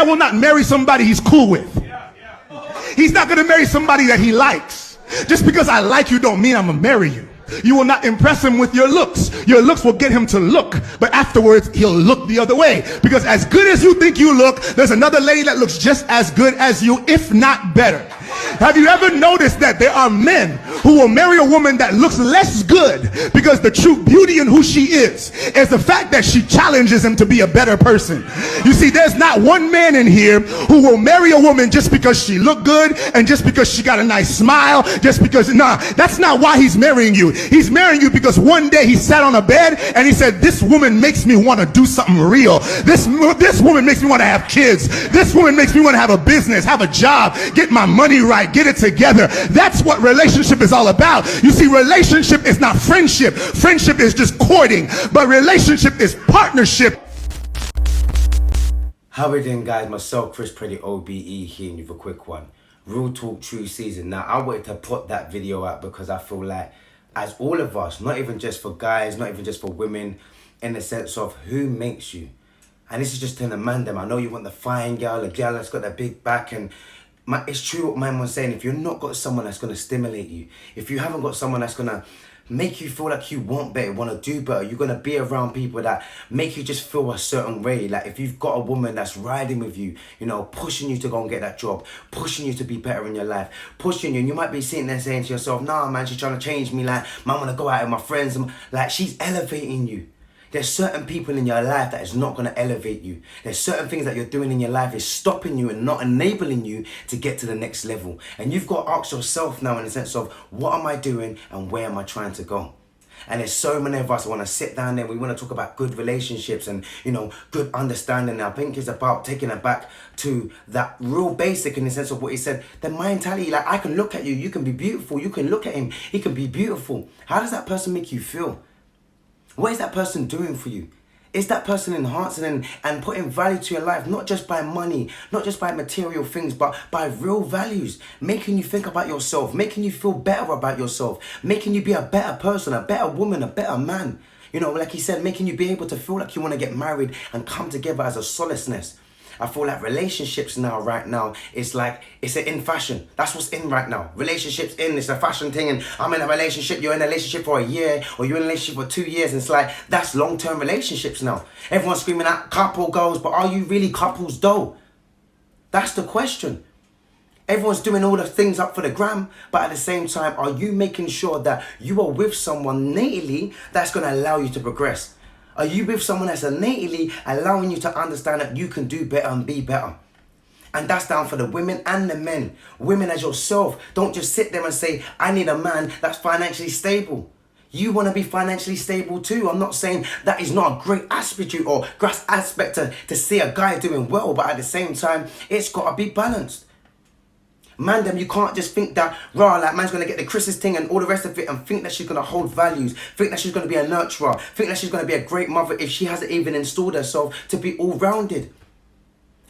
will not marry somebody he's cool with. He's not going to marry somebody that he likes. Just because I like you don't mean I'm going to marry you. You will not impress him with your looks. Your looks will get him to look, but afterwards he'll look the other way. Because as good as you think you look, there's another lady that looks just as good as you, if not better. Have you ever noticed that there are men who will marry a woman that looks less good because the true beauty in who she is the fact that she challenges him to be a better person? You see, there's not one man in here who will marry a woman just because she looked good and just because she got a nice smile, just because, nah, that's not why he's marrying you. He's marrying you because one day he sat on a bed and he said, this woman makes me want to do something real. This woman makes me want to have kids. This woman makes me want to have a business, have a job, get my money right, get it together. That's what relationship is all about. You see, relationship is not friendship. Friendship is just courting, but relationship is partnership. How we doing, guys? Myself, Preddie OBE here with a quick one. Real talk, true season. Now, I wanted to put that video out because I feel like, as all of us, not even just for guys, not even just for women, in the sense of who makes you. And this is just telling the man them. I know you want the fine girl, the girl that's got the big back, and it's true what man was saying. If you're not got someone that's going to stimulate you, if you haven't got someone that's going to make you feel like you want better, want to do better, you're going to be around people that make you just feel a certain way. Like if you've got a woman that's riding with you, you know, pushing you to go and get that job, pushing you to be better in your life, pushing you, and you might be sitting there saying to yourself, nah man, she's trying to change me, like man, I want to go out with my friends, and like she's elevating you. There's certain people in your life that is not going to elevate you. There's certain things that you're doing in your life is stopping you and not enabling you to get to the next level. And you've got to ask yourself now in the sense of, what am I doing and where am I trying to go? And there's so many of us want to sit down there. We want to talk about good relationships and, you know, good understanding. I think it's about taking it back to that real basic in the sense of what he said. The mentality, like I can look at you, you can be beautiful. You can look at him, he can be beautiful. How does that person make you feel? What is that person doing for you? Is that person enhancing and putting value to your life, not just by money, not just by material things, but by real values, making you think about yourself, making you feel better about yourself, making you be a better person, a better woman, a better man. You know, like he said, making you be able to feel like you want to get married and come together as a solaceness. I feel like relationships now, right now, it's like, it's in fashion. That's what's in right now. Relationships in, it's a fashion thing, and I'm in a relationship, you're in a relationship for a year, or you're in a relationship for 2 years, and it's like, that's long-term relationships now. Everyone's screaming out couple goals, but are you really couples though? That's the question. Everyone's doing all the things up for the gram, but at the same time, are you making sure that you are with someone nately that's going to allow you to progress? Are you with someone that's innately allowing you to understand that you can do better and be better? And that's down for the women and the men. Women as yourself, don't just sit there and say, I need a man that's financially stable. You want to be financially stable too. I'm not saying that is not a great aspect or great aspect to see a guy doing well, but at the same time, it's got to be balanced. Man, them, you can't just think that, rah, like man's going to get the Chris's thing and all the rest of it and think that she's going to hold values, think that she's going to be a nurturer, think that she's going to be a great mother if she hasn't even installed herself to be all-rounded.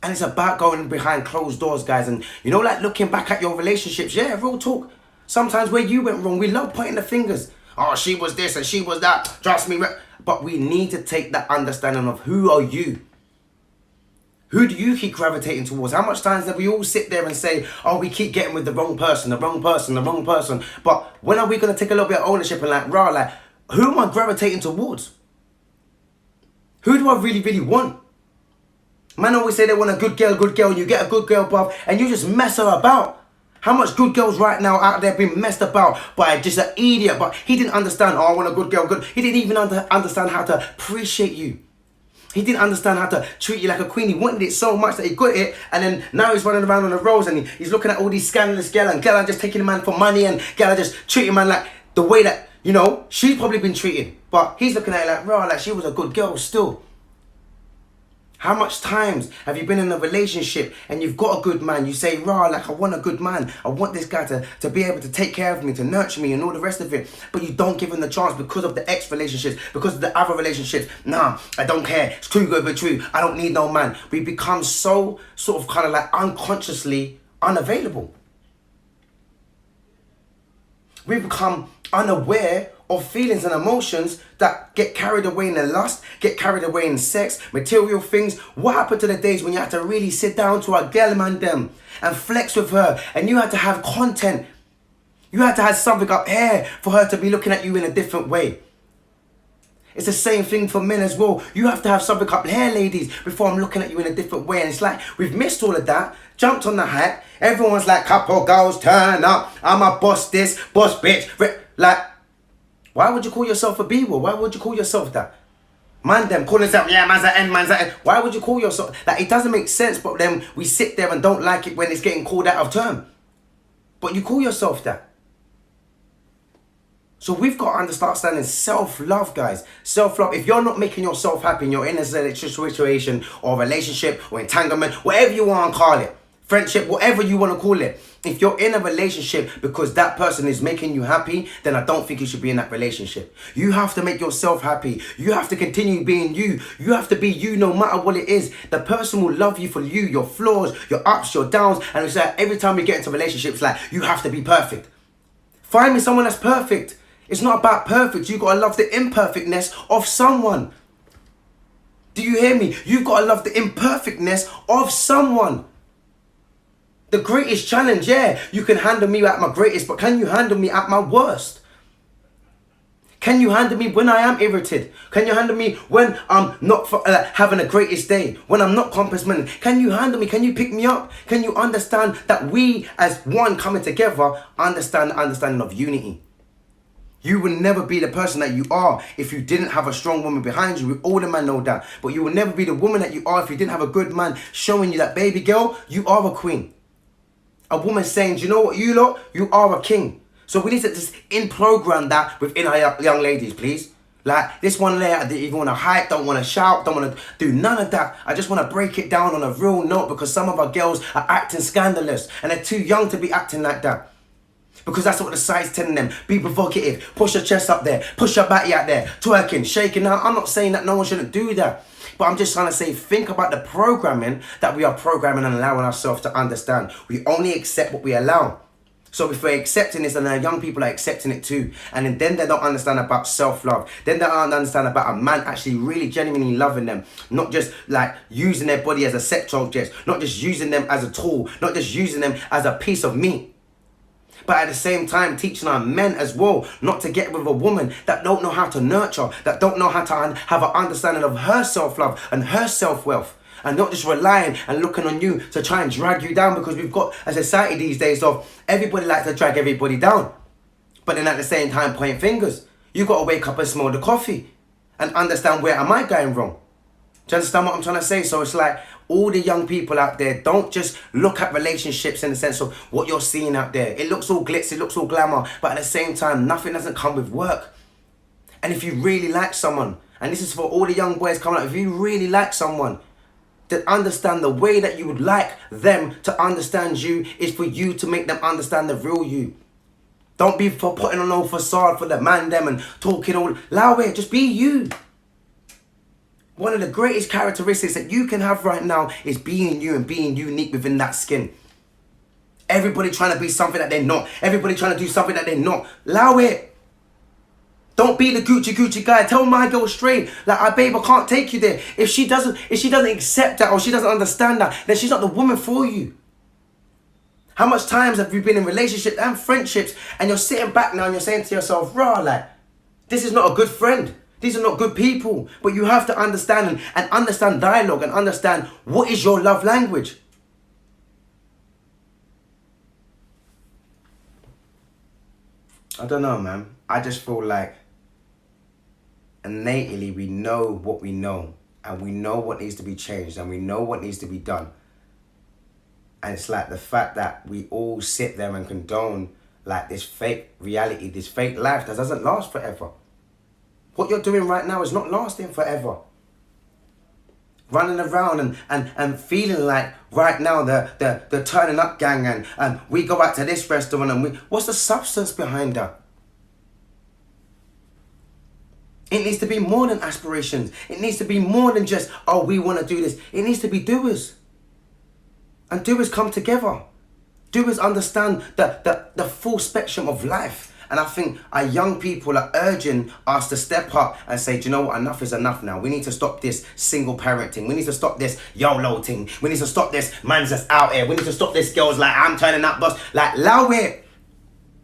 And it's about going behind closed doors, guys. And, you know, like looking back at your relationships, yeah, real talk. Sometimes where you went wrong, we love pointing the fingers. Oh, she was this and she was that. Trust me. But we need to take that understanding of who are you? Who do you keep gravitating towards? How much times do we all sit there and say, oh, we keep getting with the wrong person, the wrong person, the wrong person. But when are we going to take a little bit of ownership and like, rah, like, who am I gravitating towards? Who do I really, really want? Man always say they want a good girl, and you get a good girl, bruv, and you just mess her about. How much good girls right now out there being messed about by just an idiot? But he didn't understand, oh, I want a good girl, good. He didn't even understand how to appreciate you. He didn't understand how to treat you like a queen. He wanted it so much that he got it, and then now he's running around on the roads and he's looking at all these scandalous girls, and girls are just taking a man for money, and girls are just treating man like the way that, you know, she's probably been treated. But he's looking at it like, rah, like she was a good girl still. How much times have you been in a relationship and you've got a good man? You say, rah, like I want a good man. I want this guy to be able to take care of me, to nurture me and all the rest of it. But you don't give him the chance because of the ex-relationships, because of the other relationships. Nah, I don't care. It's too good to be true. I don't need no man. We become so sort of kind of like unconsciously unavailable. We become unaware of feelings and emotions that get carried away in the lust, get carried away in sex, material things. What happened to the days when you had to really sit down to a girl man them and flex with her, and you had to have content? You had to have something up here for her to be looking at you in a different way. It's the same thing for men as well. You have to have something up here, ladies, before I'm looking at you in a different way. And it's like, we've missed all of that, jumped on the hype. Everyone's like, couple girls turn up, I'm a boss this, boss bitch. Like, why would you call yourself a B-word? Why would you call yourself that? Man them calling themselves, yeah, man's an N, man's an N. Why would you call yourself that? It doesn't make sense, but then we sit there and don't like it when it's getting called out of term. But you call yourself that. So we've got to understand self-love, guys. Self-love. If you're not making yourself happy and you're in a situation or relationship or entanglement, whatever you want to call it, friendship, whatever you want to call it, if you're in a relationship because that person is making you happy, then I don't think you should be in that relationship. You have to make yourself happy. You have to continue being you. You have to be you no matter what it is. The person will love you for you, your flaws, your ups, your downs. And it's like every time we get into relationships, like, you have to be perfect. Find me someone that's perfect. It's not about perfect. You've got to love the imperfectness of someone. Do you hear me? You've got to love the imperfectness of someone. The greatest challenge, yeah, you can handle me at my greatest, but can you handle me at my worst? Can you handle me when I am irritated? Can you handle me when I'm not having a greatest day? When I'm not complimenting? Can you handle me? Can you pick me up? Can you understand that we as one coming together understand the understanding of unity? You will never be the person that you are if you didn't have a strong woman behind you. We all the man know that. But you will never be the woman that you are if you didn't have a good man showing you that, baby girl, you are a queen. A woman saying, do you know what, you lot, you are a king. So we need to just in-program that within our young ladies, please. Like, this one layer, I didn't even want to hype, don't want to shout, don't want to do none of that. I just want to break it down on a real note, because some of our girls are acting scandalous and they're too young to be acting like that. Because that's what the site's telling them. Be provocative. Push your chest up there. Push your body out there. Twerking, shaking out. I'm not saying that no one shouldn't do that. But I'm just trying to say, think about the programming that we are programming and allowing ourselves to understand. We only accept what we allow. So if we're accepting this, and our young people are accepting it too, and then they don't understand about self-love, then they don't understand about a man actually really genuinely loving them, not just like using their body as a sex object, not just using them as a tool, not just using them as a piece of meat. But at the same time, teaching our men as well not to get with a woman that don't know how to nurture, that don't know how to have an understanding of her self-love and her self-worth, and not just relying and looking on you to try and drag you down, because we've got a society these days of everybody likes to drag everybody down. But then at the same time, point fingers. You got to wake up and smell the coffee and understand, where am I going wrong? Do you understand what I'm trying to say? So it's like, all the young people out there, don't just look at relationships in the sense of what you're seeing out there. It looks all glitz, it looks all glamour, but at the same time, nothing doesn't come with work. And if you really like someone, and this is for all the young boys coming out, if you really like someone, then understand the way that you would like them to understand you is for you to make them understand the real you. Don't be for putting on no facade for the man them and talking all, allow it, just be you. One of the greatest characteristics that you can have right now is being you and being unique within that skin. Everybody trying to be something that they're not. Everybody trying to do something that they're not. Allow it. Don't be the Gucci guy. Tell my girl straight, like, babe, I can't take you there. If she doesn't accept that, or she doesn't understand that, then she's not the woman for you. How much times have you been in relationships and friendships, and you're sitting back now and you're saying to yourself, rah, like, this is not a good friend. These are not good people. But you have to understand and understand dialogue and understand what is your love language. I don't know, man. I just feel like innately we know what we know, and we know what needs to be changed, and we know what needs to be done. And it's like the fact that we all sit there and condone like this fake reality, this fake life that doesn't last forever. What you're doing right now is not lasting forever. Running around and feeling like right now the turning up gang and we go out to this restaurant and what's the substance behind that? It needs to be more than aspirations. It needs to be more than just, oh, we want to do this. It needs to be doers. And doers come together. Doers understand the full spectrum of life And I think our young people are urging us to step up and say, do you know what, enough is enough now. We need to stop this single parenting. We need to stop this YOLO thing. We need to stop this man's just out here. We need to stop this girl's like, I'm turning up, boss. Like, allow it.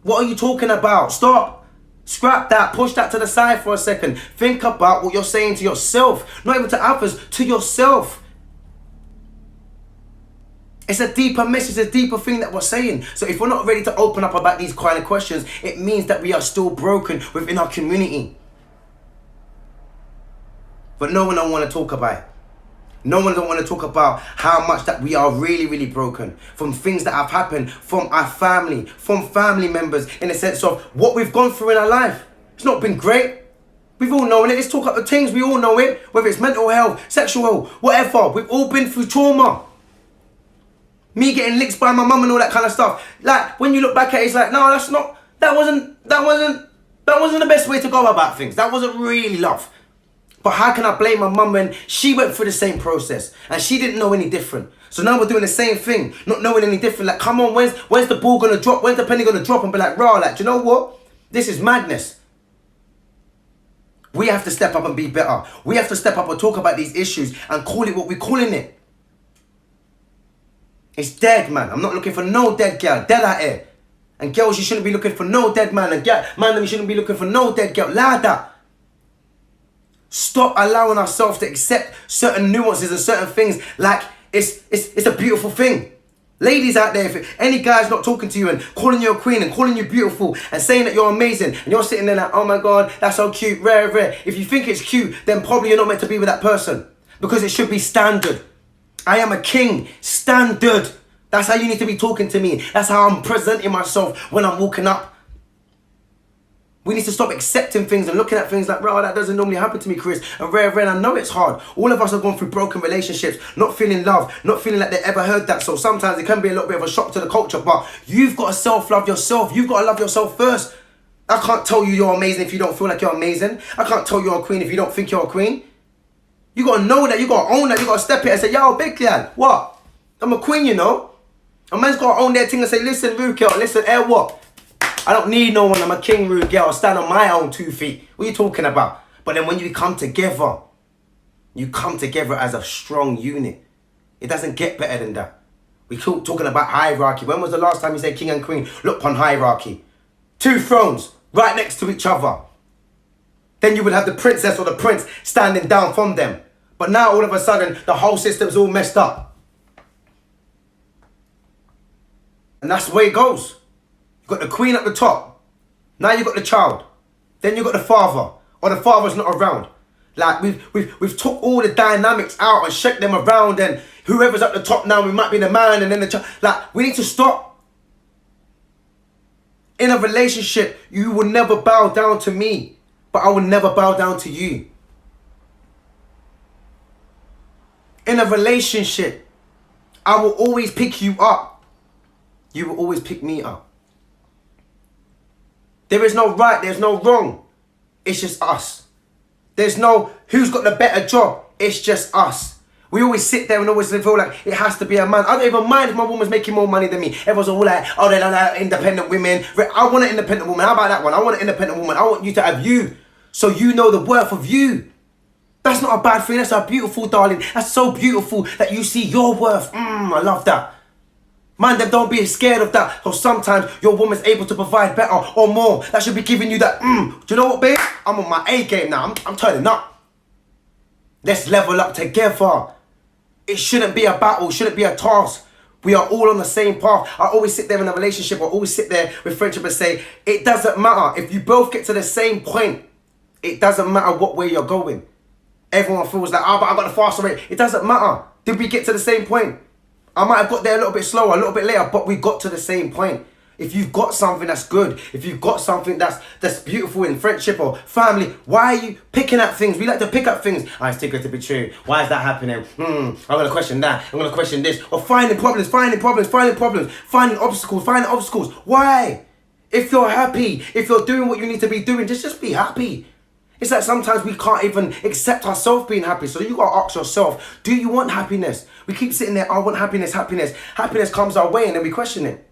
What are you talking about? Stop. Scrap that. Push that to the side for a second. Think about what you're saying to yourself. Not even to others, to yourself. It's a deeper message, a deeper thing that we're saying. So if we're not ready to open up about these kind of questions, it means that we are still broken within our community. But no one don't want to talk about it. No one don't want to talk about how much that we are really, really broken from things that have happened from our family, from family members, in the sense of what we've gone through in our life. It's not been great. We've all known it. Let's talk about the things. We all know it. Whether it's mental health, sexual, whatever. We've all been through trauma. Me getting licked by my mum and all that kind of stuff. Like, when you look back at it, it's like, no, that wasn't the best way to go about things. That wasn't really love. But how can I blame my mum when she went through the same process and she didn't know any different? So now we're doing the same thing, not knowing any different. Like, come on, when's the ball gonna drop? When's the penny gonna drop? And be like, rah, like, do you know what? This is madness. We have to step up and be better. We have to step up and talk about these issues and call it what we're calling it. It's dead, man. I'm not looking for no dead girl. Dead out here. And girls, you shouldn't be looking for no dead man. And man, you shouldn't be looking for no dead girl. Like that. Stop allowing ourselves to accept certain nuances and certain things like it's a beautiful thing. Ladies out there, if any guy's not talking to you and calling you a queen and calling you beautiful and saying that you're amazing and you're sitting there like, oh my God, that's so cute, rare. If you think it's cute, then probably you're not meant to be with that person because it should be standard. I am a king. Standard. That's how you need to be talking to me. That's how I'm presenting myself when I'm walking up. We need to stop accepting things and looking at things like, bro, that doesn't normally happen to me, Chris. And rare, I know it's hard. All of us have gone through broken relationships, not feeling love, not feeling like they ever heard that. So sometimes it can be a little bit of a shock to the culture, but you've got to self-love yourself. You've got to love yourself first. I can't tell you you're amazing if you don't feel like you're amazing. I can't tell you're a queen if you don't think you're a queen. You got to know that. You got to own that. You got to step it and say, yo, big lad, what? I'm a queen, you know. A man's got to own their thing and say, listen, rude girl, listen, what? I don't need no one. I'm a king, rude girl. I stand on my own 2 feet. What are you talking about? But then when you come together as a strong unit. It doesn't get better than that. We keep talking about hierarchy. When was the last time you said king and queen? Look upon hierarchy. 2 thrones right next to each other. Then you would have the princess or the prince standing down from them. But now all of a sudden, the whole system's all messed up. And that's the way it goes. You've got the queen at the top. Now you've got the child. Then you've got the father. Or the father's not around. Like, we've took all the dynamics out and shook them around. And whoever's at the top now, we might be the man and then the child. Like, we need to stop. In a relationship, you will never bow down to me. But I will never bow down to you. In a relationship, I will always pick you up. You will always pick me up. There is no right, there's no wrong. It's just us. There's no who's got the better job. It's just us. We always sit there and always feel like it has to be a man. I don't even mind if my woman's making more money than me. Everyone's all like, oh, they're like independent women. I want an independent woman. How about that one? I want an independent woman. I want you to have you. So you know the worth of you. That's not a bad thing. That's a beautiful, darling. That's so beautiful that you see your worth. I love that. Man, then don't be scared of that. So sometimes your woman's able to provide better or more. That should be giving you that, do you know what, babe? I'm on my A game now. I'm turning up. Let's level up together. It shouldn't be a battle. It shouldn't be a task. We are all on the same path. I always sit there in a relationship. I always sit there with friendship and say, it doesn't matter. If you both get to the same point, it doesn't matter what way you're going. Everyone feels like, but I got the faster rate. It doesn't matter. Did we get to the same point? I might have got there a little bit slower, a little bit later, but we got to the same point. If you've got something that's good, if you've got something that's beautiful in friendship or family, why are you picking at things? We like to pick up things. It's too good to be true. Why is that happening? I'm going to question that. I'm going to question this. Or finding obstacles. Why? If you're happy, if you're doing what you need to be doing, just be happy. It's like sometimes we can't even accept ourselves being happy. So you got to ask yourself, do you want happiness? We keep sitting there, I want happiness. Happiness comes our way and then we question it.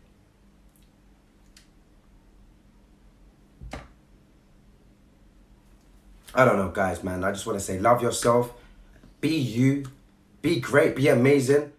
I don't know, guys, man. I just want to say, love yourself. Be you. Be great. Be amazing.